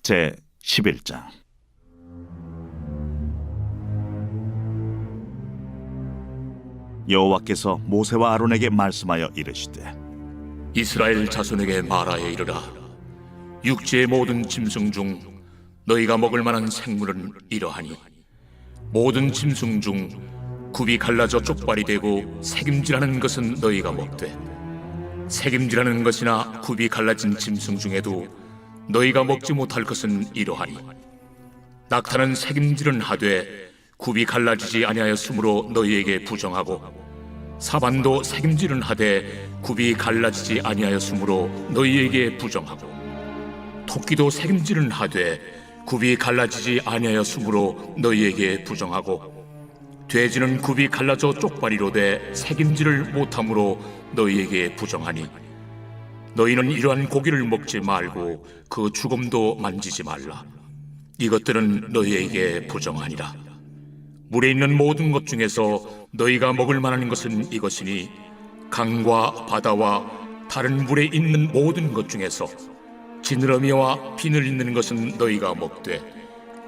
제 11장. 여호와께서 모세와 아론에게 말씀하여 이르시되, 이스라엘 자손에게 말하여 이르라. 육지의 모든 짐승 중 너희가 먹을 만한 생물은 이러하니, 모든 짐승 중 굽이 갈라져 쪽발이 되고 새김질하는 것은 너희가 먹되, 새김질하는 것이나 굽이 갈라진 짐승 중에도 너희가 먹지 못할 것은 이러하니, 낙타는 새김질은 하되 굽이 갈라지지 아니하였으므로 너희에게 부정하고, 사반도 새김질은 하되 굽이 갈라지지 아니하였으므로 너희에게 부정하고, 토끼도 새김질은 하되 굽이 갈라지지 아니하였으므로 너희에게 부정하고, 돼지는 굽이 갈라져 쪽발이로되 새김질을 못함으로 너희에게 부정하니, 너희는 이러한 고기를 먹지 말고 그 죽음도 만지지 말라. 이것들은 너희에게 부정하니라. 물에 있는 모든 것 중에서 너희가 먹을 만한 것은 이것이니, 강과 바다와 다른 물에 있는 모든 것 중에서 지느러미와 비늘 있는 것은 너희가 먹되,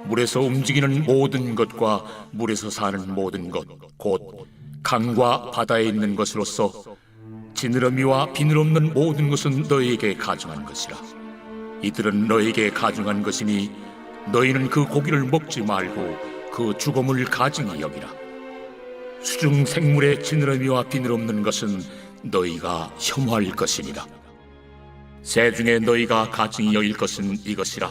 물에서 움직이는 모든 것과 물에서 사는 모든 것, 곧 강과 바다에 있는 것으로서 지느러미와 비늘 없는 모든 것은 너희에게 가증한 것이라. 이들은 너희에게 가증한 것이니 너희는 그 고기를 먹지 말고 그 죽음을 가증히 여기라. 수중 생물의 지느러미와 비늘 없는 것은 너희가 혐오할 것이니라. 새 중에 너희가 가증히 여길 것은 이것이라.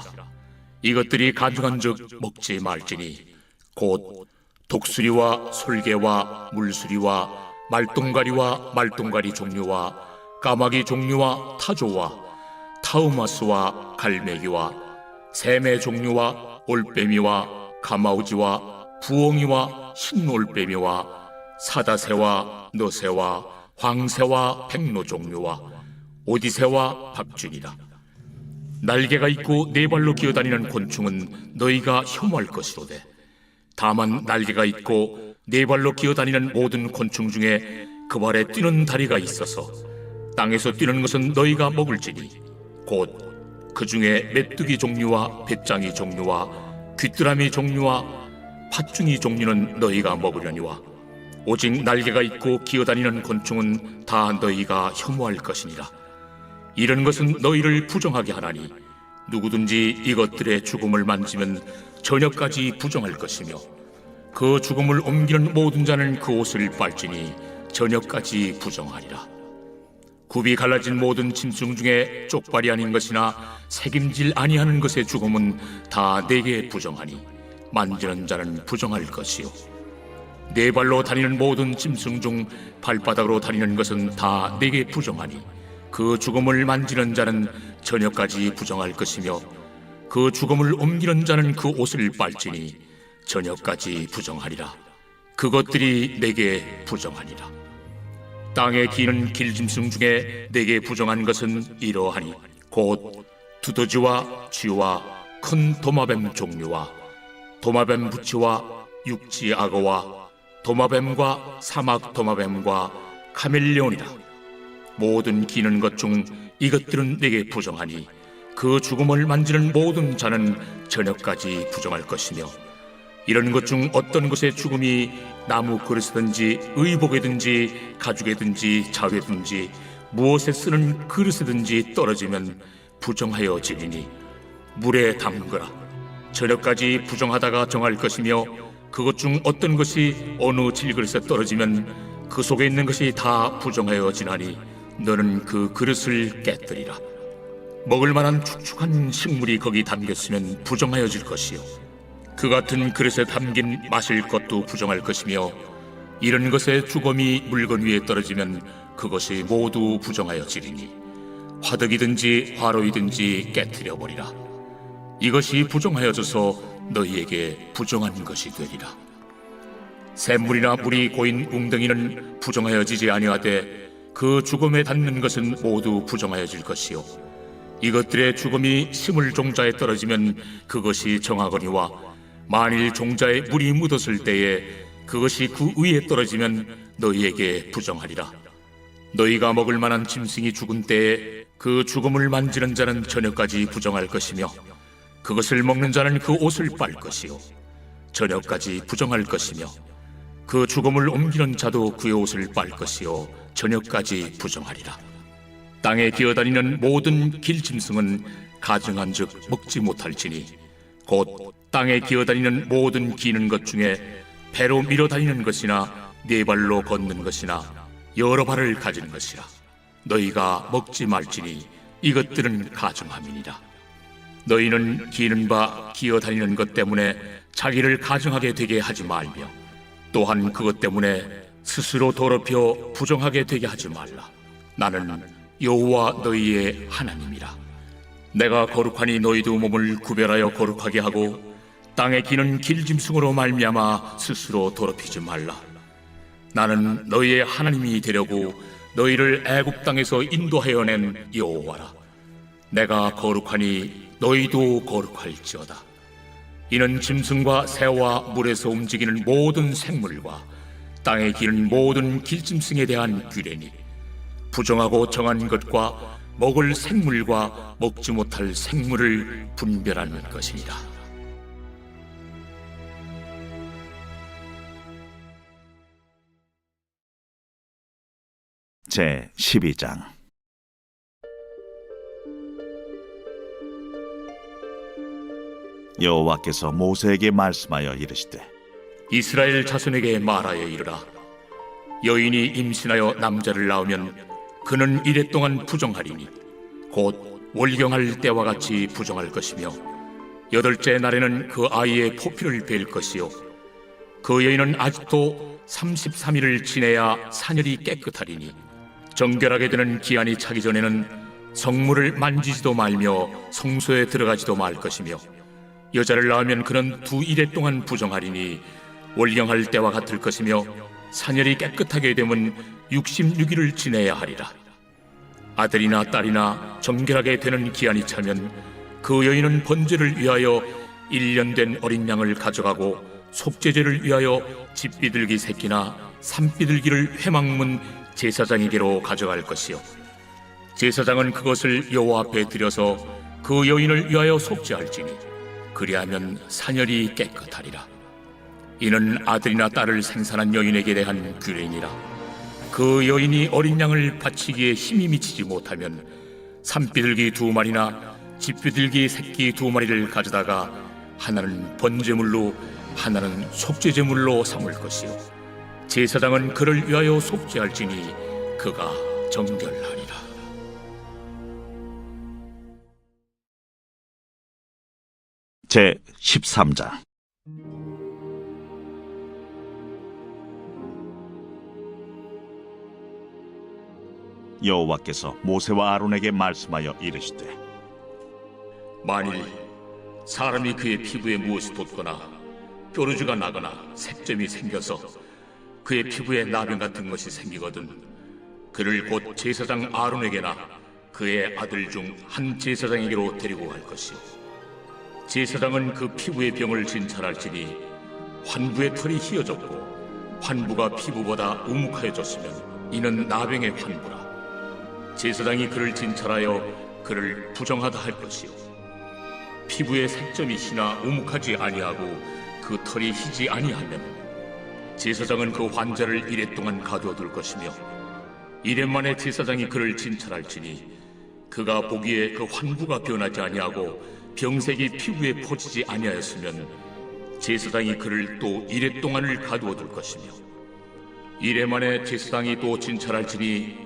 이것들이 가증한즉 먹지 말지니, 곧 독수리와 솔개와 물수리와 말똥가리와 말똥가리 종류와 까마귀 종류와 타조와 타우마스와 갈매기와 샘의 종류와 올빼미와 가마우지와 부엉이와 흰올빼미와 사다새와 너새와 황새와 백로 종류와 오디새와 박쥐니라. 날개가 있고 네 발로 기어다니는 곤충은 너희가 혐오할 것이로되, 다만 날개가 있고 네 발로 기어다니는 모든 곤충 중에 그 발에 뛰는 다리가 있어서 땅에서 뛰는 것은 너희가 먹을지니, 곧 그 중에 메뚜기 종류와 배짱이 종류와 귀뚜라미 종류와 팥중이 종류는 너희가 먹으려니와, 오직 날개가 있고 기어다니는 곤충은 다 너희가 혐오할 것이니라. 이런 것은 너희를 부정하게 하나니, 누구든지 이것들의 죽음을 만지면 저녁까지 부정할 것이며, 그 죽음을 옮기는 모든 자는 그 옷을 빨지니 저녁까지 부정하리라. 굽이 갈라진 모든 짐승 중에 쪽발이 아닌 것이나 새김질 아니하는 것의 죽음은 다 내게 부정하니, 만지는 자는 부정할 것이요, 네 발로 다니는 모든 짐승 중 발바닥으로 다니는 것은 다 내게 부정하니, 그 죽음을 만지는 자는 저녁까지 부정할 것이며, 그 죽음을 옮기는 자는 그 옷을 빨지니 저녁까지 부정하리라. 그것들이 내게 부정하니라. 땅에 기는 길짐승 중에 내게 부정한 것은 이러하니, 곧 두더지와 쥐와 큰 도마뱀 종류와 도마뱀 부치와 육지 악어와 도마뱀과 사막 도마뱀과 카멜레온이라. 모든 기는 것 중 이것들은 내게 부정하니, 그 죽음을 만지는 모든 자는 저녁까지 부정할 것이며, 이런 것 중 어떤 것의 죽음이 나무 그릇이든지 의복이든지 가죽이든지 자회든지 무엇에 쓰는 그릇이든지 떨어지면 부정하여 지리니, 물에 담그라. 저녁까지 부정하다가 정할 것이며, 그것 중 어떤 것이 어느 질그릇에 떨어지면 그 속에 있는 것이 다 부정하여 지나니, 너는 그 그릇을 깨뜨리라. 먹을 만한 축축한 식물이 거기 담겼으면 부정하여질 것이요, 그 같은 그릇에 담긴 마실 것도 부정할 것이며, 이런 것의 죽음이 물건 위에 떨어지면 그것이 모두 부정하여지리니, 화덕이든지 화로이든지 깨뜨려 버리라. 이것이 부정하여져서 너희에게 부정한 것이 되리라. 샘물이나 물이 고인 웅덩이는 부정하여지지 아니하되, 그 죽음에 닿는 것은 모두 부정하여질 것이요, 이것들의 죽음이 심을 종자에 떨어지면 그것이 정하거니와, 만일 종자에 물이 묻었을 때에 그것이 그 위에 떨어지면 너희에게 부정하리라. 너희가 먹을 만한 짐승이 죽은 때에 그 죽음을 만지는 자는 저녁까지 부정할 것이며, 그것을 먹는 자는 그 옷을 빨 것이요 저녁까지 부정할 것이며 그 죽음을 옮기는 자도 그의 옷을 빨 것이요 저녁까지 부정하리라. 땅에 기어다니는 모든 길짐승은 가증한즉 먹지 못할지니 곧 땅에 기어다니는 모든 기는 것 중에 배로 밀어다니는 것이나 네 발로 걷는 것이나 여러 발을 가진 것이라. 너희가 먹지 말지니 이것들은 가증함이니라. 너희는 기는 바 기어다니는 것 때문에 자기를 가증하게 되게 하지 말며 또한 그것 때문에 스스로 더럽혀 부정하게 되게 하지 말라. 나는 여호와 너희의 하나님이라. 내가 거룩하니 너희도 몸을 구별하여 거룩하게 하고 땅에 기는 길짐승으로 말미암아 스스로 더럽히지 말라. 나는 너희의 하나님이 되려고 너희를 애굽 땅에서 인도하여 낸 여호와라. 내가 거룩하니 너희도 거룩할지어다. 이는 짐승과 새와 물에서 움직이는 모든 생물과 땅에 기는 모든 길짐승에 대한 규례니 부정하고 정한 것과 먹을 생물과 먹지 못할 생물을 분별하는 것이니라. 제 12장. 여호와께서 모세에게 말씀하여 이르시되 이스라엘 자손에게 말하여 이르라. 여인이 임신하여 남자를 낳으면 그는 이레 동안 부정하리니 곧 월경할 때와 같이 부정할 것이며 여덟째 날에는 그 아이의 포피를 벨 것이요 그 여인은 아직도 33일을 지내야 사녀리 깨끗하리니 정결하게 되는 기한이 차기 전에는 성물을 만지지도 말며 성소에 들어가지도 말 것이며 여자를 낳으면 그는 2일에 동안 부정하리니 월경할 때와 같을 것이며 사녀리 깨끗하게 되면 66일을 지내야 하리라. 아들이나 딸이나 정결하게 되는 기한이 차면 그 여인은 번제를 위하여 1년 된 어린 양을 가져가고 속죄제를 위하여 집비둘기 새끼나 산비둘기를 회막문 제사장에게로 가져갈 것이요 제사장은 그것을 여호와 앞에 드려서 그 여인을 위하여 속죄할지니 그리하면 사녀리 깨끗하리라. 이는 아들이나 딸을 생산한 여인에게 대한 규례니라. 그 여인이 어린 양을 바치기에 힘이 미치지 못하면 산비둘기 2마리나 집비둘기 새끼 2마리를 가져다가 하나는 번제물로 하나는 속죄제물로 삼을 것이요 제사장은 그를 위하여 속죄할지니 그가 정결하리라. 제 13장. 여호와께서 모세와 아론에게 말씀하여 이르시되 만일 사람이 그의 피부에 무엇이 돋거나 뾰루지가 나거나 색점이 생겨서 그의 피부에 나병 같은 것이 생기거든 그를 곧 제사장 아론에게나 그의 아들 중 한 제사장에게로 데리고 갈 것이요 제사장은 그 피부의 병을 진찰할지니 환부의 털이 휘어졌고 환부가 피부보다 우묵하여졌으면 이는 나병의 환부라. 제사장이 그를 진찰하여 그를 부정하다 할 것이요 피부에 색점이 희나 우묵하지 아니하고 그 털이 희지 아니하면 제사장은 그 환자를 이레 동안 가두어둘 것이며 이레 만에 제사장이 그를 진찰할지니 그가 보기에 그 환부가 변하지 아니하고 병색이 피부에 퍼지지 아니하였으면 제사장이 그를 또 이레 동안을 가두어둘 것이며 이레 만에 제사장이 또 진찰할지니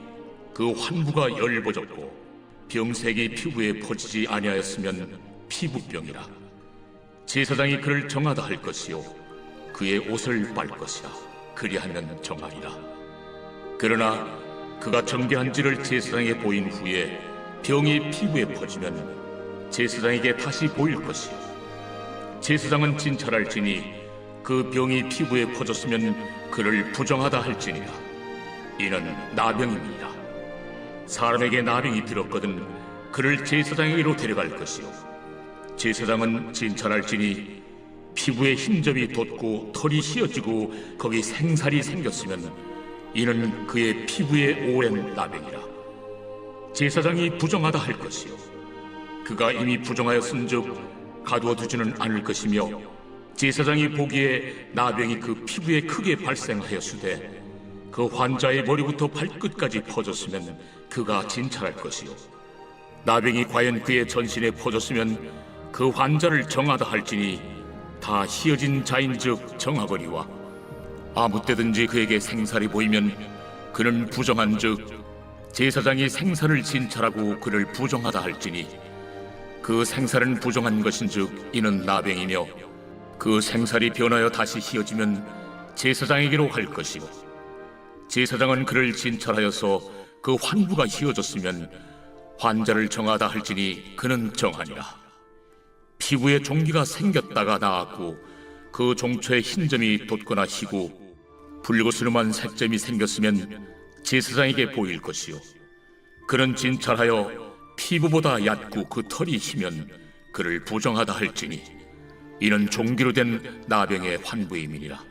그 환부가 열버졌고 병색이 피부에 퍼지지 아니하였으면 피부병이라. 제사장이 그를 정하다 할 것이요 그의 옷을 빨 것이라. 그리하면 정하리라. 그러나 그가 정결한지를 제사장에게 보인 후에 병이 피부에 퍼지면 제사장에게 다시 보일 것이요 제사장은 진찰할지니 그 병이 피부에 퍼졌으면 그를 부정하다 할지니라. 이는 나병입니다. 사람에게 나병이 들었거든 그를 제사장에게로 데려갈 것이요 제사장은 진찰할지니 피부에 흰점이 돋고 털이 휘어지고 거기 생살이 생겼으면 이는 그의 피부에 오랜 나병이라. 제사장이 부정하다 할 것이요 그가 이미 부정하였은즉 가두어 두지는 않을 것이며 제사장이 보기에 나병이 그 피부에 크게 발생하였으되 그 환자의 머리부터 발끝까지 퍼졌으면 그가 진찰할 것이요 나병이 과연 그의 전신에 퍼졌으면 그 환자를 정하다 할지니 다 희어진 자인즉 정하거니와 아무 때든지 그에게 생살이 보이면 그는 부정한즉 제사장이 생살을 진찰하고 그를 부정하다 할지니 그 생살은 부정한 것인즉 이는 나병이며 그 생살이 변하여 다시 희어지면 제사장에게로 갈 것이고 제사장은 그를 진찰하여서 그 환부가 희어졌으면 환자를 정하다 할지니 그는 정하니라. 피부에 종기가 생겼다가 나았고 그 종초에 흰 점이 돋거나 희고 붉으스름한 색점이 생겼으면 제사장에게 보일 것이요 그는 진찰하여 피부보다 얕고 그 털이 희면 그를 부정하다 할지니 이는 종기로 된 나병의 환부임이니라.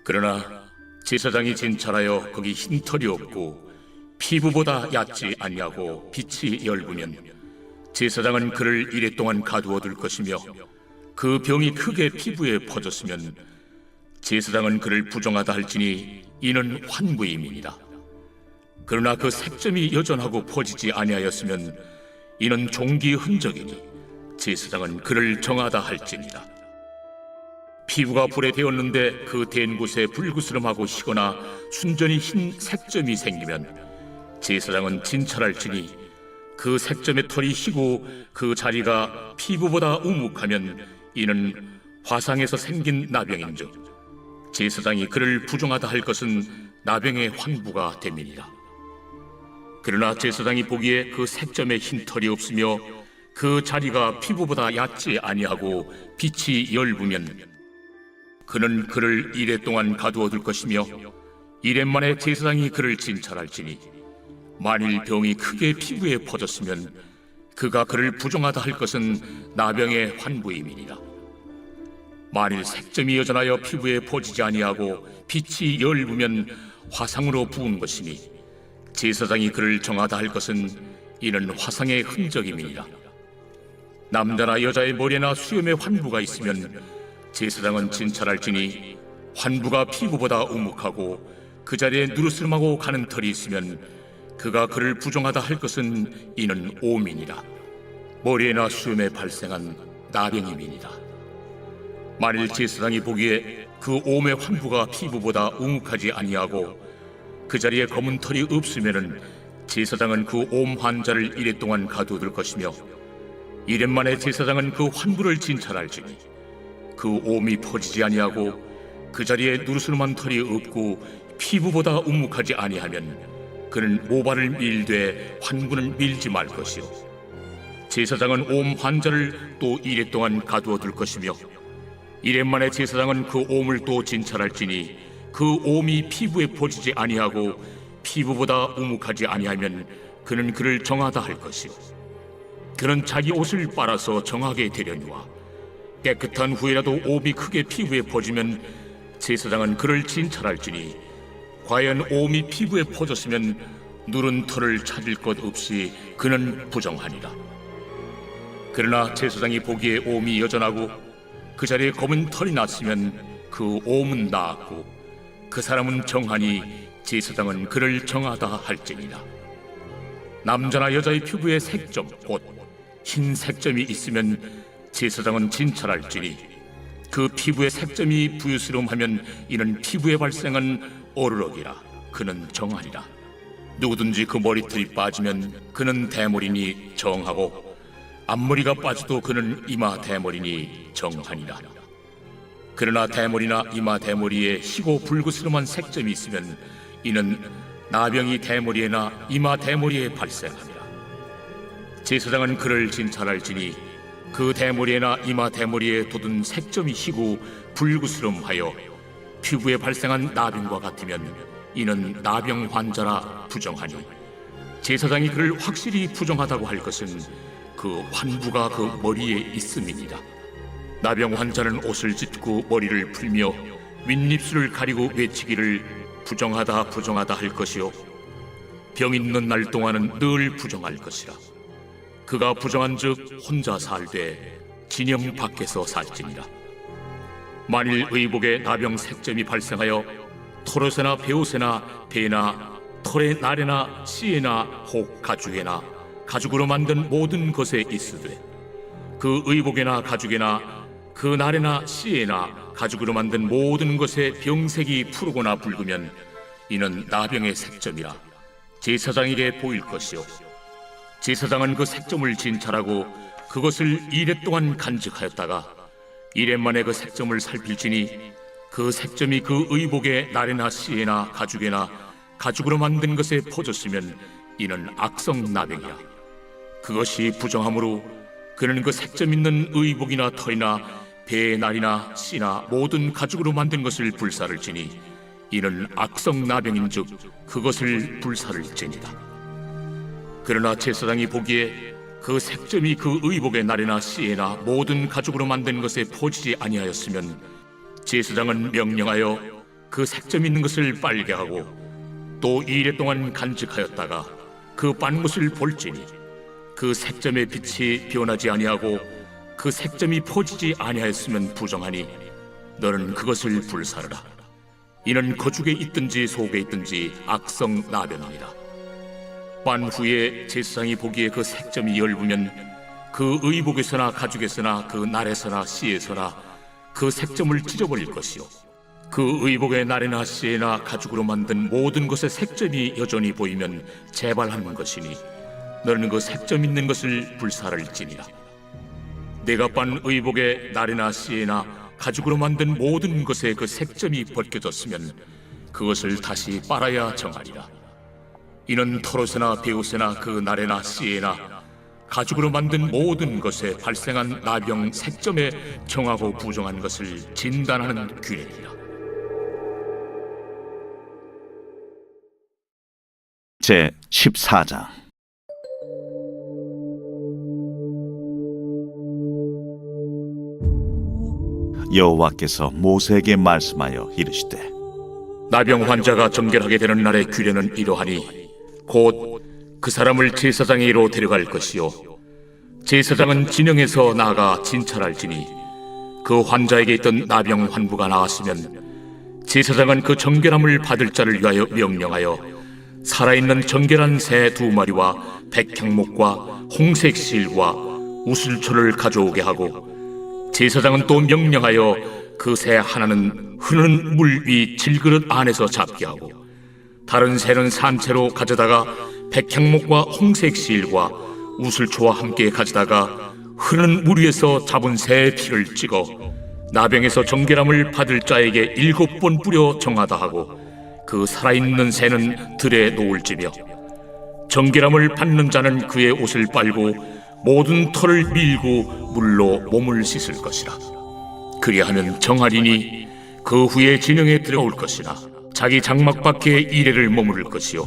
그러나 제사장이 진찰하여 거기 흰 털이 없고 피부보다 얕지 아니하고 빛이 엷으면 제사장은 그를 이레 동안 가두어 둘 것이며 그 병이 크게 피부에 퍼졌으면 제사장은 그를 부정하다 할지니 이는 환부임이니라. 그러나 그 색점이 여전하고 퍼지지 아니하였으면 이는 종기의 흔적이니 제사장은 그를 정하다 할지니라. 피부가 불에 데었는데 그 댄 곳에 불그스름하고 희거나 순전히 흰 색점이 생기면 제사장은 진찰할지니 그 색점의 털이 희고 그 자리가 피부보다 우묵하면 이는 화상에서 생긴 나병인즉 제사장이 그를 부정하다 할 것은 나병의 환부가 됨이니라. 그러나 제사장이 보기에 그 색점에 흰 털이 없으며 그 자리가 피부보다 얕지 아니하고 빛이 엷으면 그는 그를 이레 동안 가두어 둘 것이며 이레 만에 제사장이 그를 진찰할지니 만일 병이 크게 피부에 퍼졌으면 그가 그를 부정하다 할 것은 나병의 환부임이니라. 만일 색점이 여전하여 피부에 퍼지지 아니하고 빛이 엷으면 화상으로 부은 것이니 제사장이 그를 정하다 할 것은 이는 화상의 흔적임이니라. 남자나 여자의 머리나 수염에 환부가 있으면 제사장은 진찰할지니 환부가 피부보다 우묵하고 그 자리에 누르스름하고 가는 털이 있으면 그가 그를 부정하다 할 것은 이는 오민이라. 머리에나 수염에 발생한 나병임이니라. 만일 제사장이 보기에 그 옴의 환부가 피부보다 우묵하지 아니하고 그 자리에 검은 털이 없으면은 제사장은 그 옴 환자를 이레 동안 가두어둘 것이며 이레 만에 제사장은 그 환부를 진찰할지니 그 옴이 퍼지지 아니하고 그 자리에 누르스름한 털이 없고 피부보다 우묵하지 아니하면 그는 모발을 밀되 환부는 밀지 말 것이요 제사장은 옴 환자를 또 이레 동안 가두어둘 것이며 이레 만에 제사장은 그 옴을 또 진찰할지니 그 옴이 피부에 퍼지지 아니하고 피부보다 우묵하지 아니하면 그는 그를 정하다 할 것이요 그는 자기 옷을 빨아서 정하게 되려니와 깨끗한 후에라도 옴이 크게 피부에 퍼지면 제사장은 그를 진찰할지니 과연 옴이 피부에 퍼졌으면 누른 털을 찾을 것 없이 그는 부정하니라. 그러나 제사장이 보기에 옴이 여전하고 그 자리에 검은 털이 났으면 그 옴은 나았고 그 사람은 정하니 제사장은 그를 정하다 할지니라. 남자나 여자의 피부에 색점 곧 흰 색점이 있으면 제사장은 진찰할지니 그 피부의 색점이 부유스름하면 이는 피부에 발생한 어르럭이라. 그는 정하리라. 누구든지 그 머리털이 빠지면 그는 대머리니 정하고 앞머리가 빠져도 그는 이마 대머리니 정하니라. 그러나 대머리나 이마 대머리에 희고 붉으스름한 색점이 있으면 이는 나병이 대머리에나 이마 대머리에 발생하니라. 제사장은 그를 진찰할지니 그 대머리에나 이마 대머리에 돋은 색점이 희고 붉으스름하여 피부에 발생한 나병과 같으면 이는 나병 환자라 부정하니 제사장이 그를 확실히 부정하다고 할 것은 그 환부가 그 머리에 있음이니라. 나병 환자는 옷을 찢고 머리를 풀며 윗입술을 가리고 외치기를 부정하다 부정하다 할 것이요 병 있는 날 동안은 늘 부정할 것이라. 그가 부정한즉 혼자 살되 진영 밖에서 살지니라. 만일 의복에 나병 색점이 발생하여 토롯에나 베옷에나 배나 털의 날에나 씨에나 혹 가죽에나 가죽으로 만든 모든 것에 있으되 그 의복에나 가죽에나 그 날에나 씨에나 가죽으로 만든 모든 것에 병색이 푸르거나 붉으면 이는 나병의 색점이라 제사장에게 보일 것이요 제사장은 그 색점을 진찰하고 그것을 이레 동안 간직하였다가 이레 만에 그 색점을 살필지니 그 색점이 그 의복의 날에나 씨에나 가죽에나 가죽으로 만든 것에 퍼졌으면 이는 악성 나병이야. 그것이 부정함으로 그는 그 색점 있는 의복이나 털이나 배의 날이나 씨나 모든 가죽으로 만든 것을 불사를 지니 이는 악성 나병인즉 그것을 불사를 지니라. 그러나 제사장이 보기에 그 색점이 그 의복의 날에나 씨에나 모든 가죽으로 만든 것에 퍼지지 아니하였으면 제사장은 명령하여 그 색점 있는 것을 빨게 하고 또 이레 동안 간직하였다가 그 빤 것을 볼지니 그 색점의 빛이 변하지 아니하고 그 색점이 퍼지지 아니하였으면 부정하니 너는 그것을 불사르라. 이는 거죽에 있든지 속에 있든지 악성 나병이니라. 빤 후에 제사장이 보기에 그 색점이 엷으면 그 의복에서나 가죽에서나 그 날에서나 씨에서나 그 색점을 찢어버릴 것이요 그 의복의 날에나 씨에나 가죽으로 만든 모든 것의 색점이 여전히 보이면 재발하는 것이니 너는 그 색점 있는 것을 불사를지니라. 내가 빤 의복의 날에나 씨에나 가죽으로 만든 모든 것에 그 색점이 벗겨졌으면 그것을 다시 빨아야 정하리라. 이는 토롯에나 베옷에나 그 날에나 씨에나 가죽으로 만든 모든 것에 발생한 나병 색점에 정하고 부정한 것을 진단하는 규례니라. 제 14장. 여호와께서 모세에게 말씀하여 이르시되 나병 환자가 정결하게 되는 날의 규례는 이러하니 곧 그 사람을 제사장에게로 데려갈 것이요 제사장은 진영에서 나아가 진찰할지니 그 환자에게 있던 나병 환부가 나았으면 제사장은 그 정결함을 받을 자를 위하여 명령하여 살아있는 정결한 새 2마리와 백향목과 홍색 실과 우슬초를 가져오게 하고 제사장은 또 명령하여 그 새 하나는 흐르는 물 위 질그릇 안에서 잡게 하고 다른 새는 산채로 가져다가 백향목과 홍색 실과 우슬초와 함께 가져다가 흐르는 물 위에서 잡은 새의 피를 찍어 나병에서 정결함을 받을 자에게 7번 뿌려 정하다 하고 그 살아있는 새는 들에 놓을지며 정결함을 받는 자는 그의 옷을 빨고 모든 털을 밀고 물로 몸을 씻을 것이라. 그리하면 정하리니 그 후에 진영에 들어올 것이나 자기 장막 밖에 이레를 머무를 것이요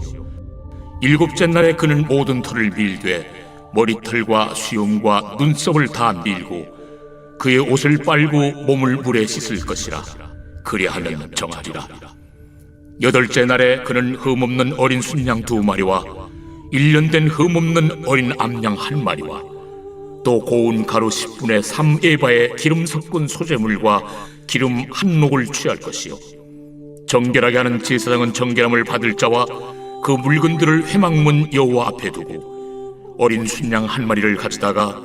7째 날에 그는 모든 털을 밀되 머리털과 수염과 눈썹을 다 밀고 그의 옷을 빨고 몸을 물에 씻을 것이라. 그리하면 정하리라. 8째 날에 그는 흠없는 어린 순양 2마리와 1년 된 흠없는 어린 암양 1마리와 또 고운 가루 10분의 3에바의 기름 섞은 소재물과 기름 1녹을 취할 것이요 정결하게 하는 제사장은 정결함을 받을 자와 그 물건들을 회막문 여호와 앞에 두고 어린 순양 1마리를 가져다가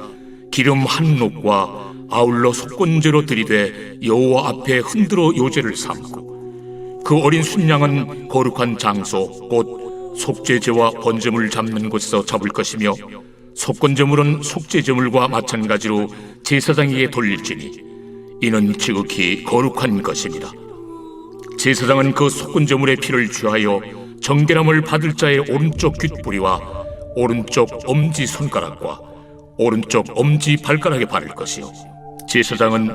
기름 1녹과 아울러 속건제로 들이되 여호와 앞에 흔들어 요제를 삼고 그 어린 순양은 거룩한 장소 곧 속죄제와 번제물 잡는 곳에서 잡을 것이며 속건제물은 속죄제물과 마찬가지로 제사장에게 돌릴지니 이는 지극히 거룩한 것이니라. 제사장은 그 속건제물의 피를 취하여 정결함을 받을 자의 오른쪽 귓뿌리와 오른쪽 엄지손가락과 오른쪽 엄지발가락에 바를 것이요 제사장은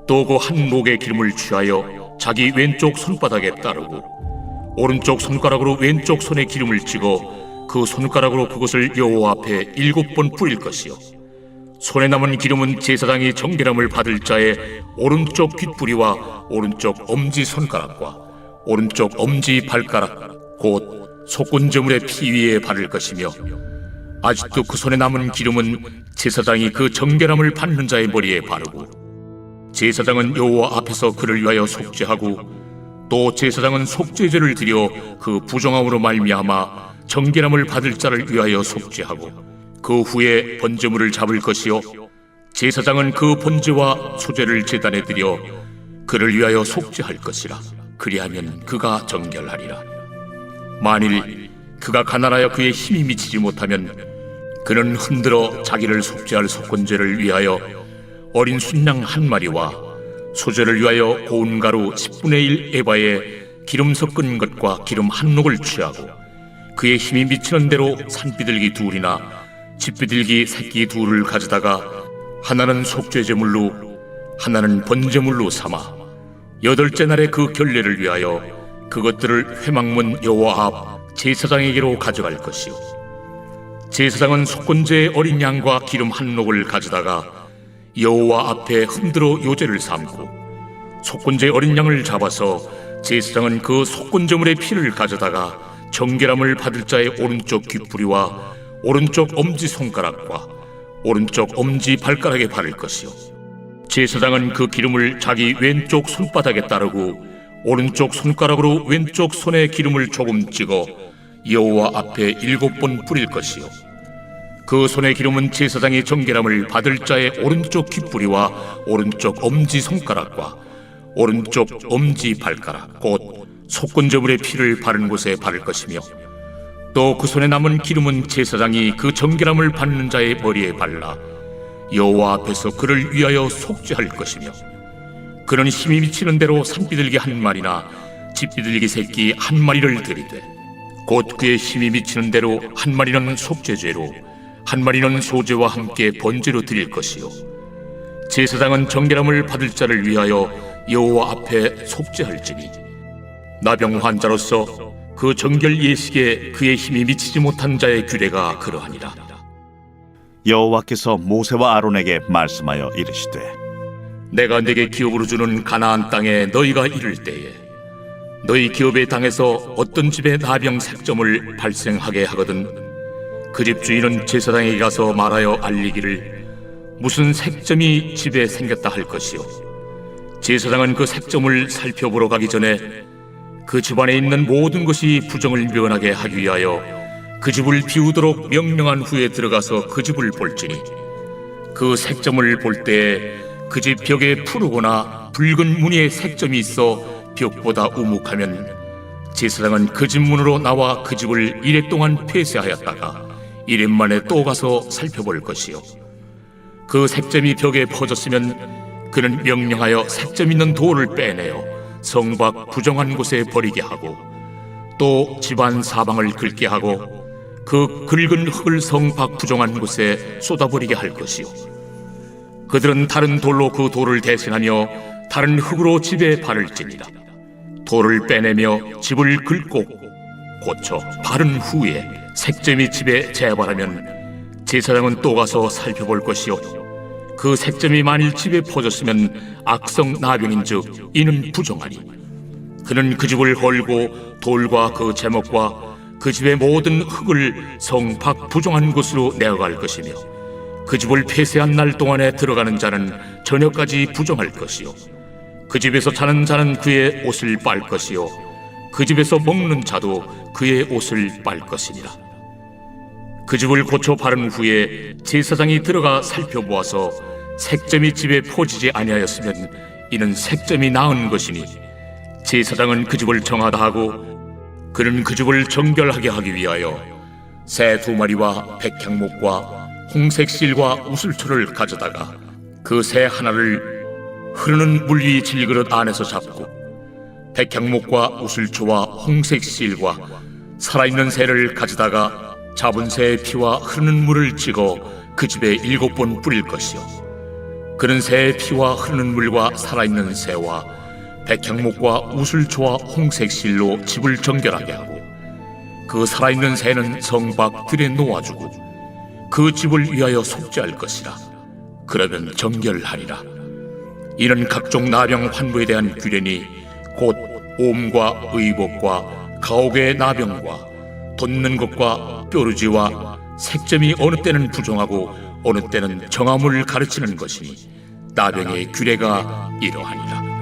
또 그 한 녹의 기름을 취하여 자기 왼쪽 손바닥에 따르고 오른쪽 손가락으로 왼쪽 손에 기름을 찍어 그 손가락으로 그것을 여호와 앞에 7번 뿌릴 것이요 손에 남은 기름은 제사장이 정결함을 받을 자의 오른쪽 귓뿌리와 오른쪽 엄지손가락과 오른쪽 엄지발가락 곧 속건제물의 피 위에 바를 것이며 아직도 그 손에 남은 기름은 제사장이 그 정결함을 받는 자의 머리에 바르고, 제사장은 여호와 앞에서 그를 위하여 속죄하고, 또 제사장은 속죄제를 드려 그 부정함으로 말미암아 정결함을 받을 자를 위하여 속죄하고, 그 후에 번제물을 잡을 것이요, 제사장은 그 번제와 소제를 제단에 드려 그를 위하여 속죄할 것이라. 그리하면 그가 정결하리라. 만일 그가 가난하여 그의 힘이 미치지 못하면 그는 흔들어 자기를 속죄할 속건제를 위하여 어린 순양 한 마리와 소제를 위하여 고운 가루 10분의 1 에바에 기름 섞은 것과 기름 한 녹을 취하고, 그의 힘이 미치는 대로 산비둘기 둘이나 집비둘기 새끼 둘을 가져다가 하나는 속죄제물로 하나는 번제물로 삼아 8째 날에 그 결례를 위하여 그것들을 회막문 여호와 앞 제사장에게로 가져갈 것이요, 제사장은 속건제의 어린 양과 기름 한 녹을 가져다가 여호와 앞에 흔들어 요제를 삼고, 속건제의 어린 양을 잡아서 제사장은 그 속건제물의 피를 가져다가 정결함을 받을 자의 오른쪽 귓부리와 오른쪽 엄지손가락과 오른쪽 엄지발가락에 바를 것이요, 제사장은 그 기름을 자기 왼쪽 손바닥에 따르고 오른쪽 손가락으로 왼쪽 손에 기름을 조금 찍어 여호와 앞에 7번 뿌릴 것이요, 그 손의 기름은 제사장이 정결함을 받을 자의 오른쪽 귓부리와 오른쪽 엄지손가락과 오른쪽 엄지발가락 곧 속건제물의 피를 바른 곳에 바를 것이며, 또 그 손에 남은 기름은 제사장이 그 정결함을 받는 자의 머리에 발라 여호와 앞에서 그를 위하여 속죄할 것이며, 그는 힘이 미치는 대로 산비둘기 한 마리나 집비둘기 새끼 한 마리를 드리되, 곧 그의 힘이 미치는 대로 한 마리는 속죄죄로 한 마리는 소제와 함께 번제로 드릴 것이요, 제사장은 정결함을 받을 자를 위하여 여호와 앞에 속죄할지니, 나병 환자로서 그 정결 예식에 그의 힘이 미치지 못한 자의 규례가 그러하니라. 여호와께서 모세와 아론에게 말씀하여 이르시되, 내가 네게 기업으로 주는 가나안 땅에 너희가 이를 때에 너희 기업의 땅에서 어떤 집에 나병 색점을 발생하게 하거든 그 집 주인은 제사장에게 가서 말하여 알리기를 무슨 색점이 집에 생겼다 할 것이요, 제사장은 그 색점을 살펴보러 가기 전에 그 집안에 있는 모든 것이 부정을 면하게 하기 위하여 그 집을 비우도록 명령한 후에 들어가서 그 집을 볼지니, 그 색점을 볼 때에 그 집 벽에 푸르거나 붉은 무늬의 색점이 있어 벽보다 우묵하면 제사장은 그 집 문으로 나와 그 집을 이래 동안 폐쇄하였다가 이래 만에 또 가서 살펴볼 것이요, 그 색점이 벽에 퍼졌으면 그는 명령하여 색점 있는 돌을 빼내어 성 밖 부정한 곳에 버리게 하고, 또 집안 사방을 긁게 하고 그 긁은 흙을 성 밖 부정한 곳에 쏟아버리게 할 것이요, 그들은 다른 돌로 그 돌을 대신하며 다른 흙으로 집에 바를지니라. 돌을 빼내며 집을 긁고 고쳐 바른 후에 색점이 집에 재발하면 제사장은 또 가서 살펴볼 것이요, 그 색점이 만일 집에 퍼졌으면 악성 나병인즉 이는 부정하니, 그는 그 집을 헐고 돌과 그 제목과 그 집의 모든 흙을 성 밖 부정한 곳으로 내어갈 것이며, 그 집을 폐쇄한 날 동안에 들어가는 자는 저녁까지 부정할 것이요, 그 집에서 자는 자는 그의 옷을 빨 것이요, 그 집에서 먹는 자도 그의 옷을 빨 것이니라. 그 집을 고쳐 바른 후에 제사장이 들어가 살펴보아서 색점이 집에 퍼지지 아니하였으면 이는 색점이 나은 것이니, 제사장은 그 집을 정하다 하고 그는 그 집을 정결하게 하기 위하여 새 2마리와 백향목과 홍색 실과 우슬초를 가져다가 그 새 하나를 흐르는 물 위 질그릇 안에서 잡고, 백향목과 우슬초와 홍색 실과 살아있는 새를 가져다가 잡은 새의 피와 흐르는 물을 찍어 그 집에 7번 뿌릴 것이요, 그는 새의 피와 흐르는 물과 살아있는 새와 백향목과 우슬초와 홍색 실로 집을 정결하게 하고, 그 살아있는 새는 성 밖 들에 놓아주고 그 집을 위하여 속죄할 것이라. 그러면 정결하리라. 이는 각종 나병 환부에 대한 규례니, 곧 옴과 의복과 가옥의 나병과 돋는 것과 뾰루지와 색점이 어느 때는 부정하고 어느 때는 정함을 가르치는 것이니 나병의 규례가 이러하니라.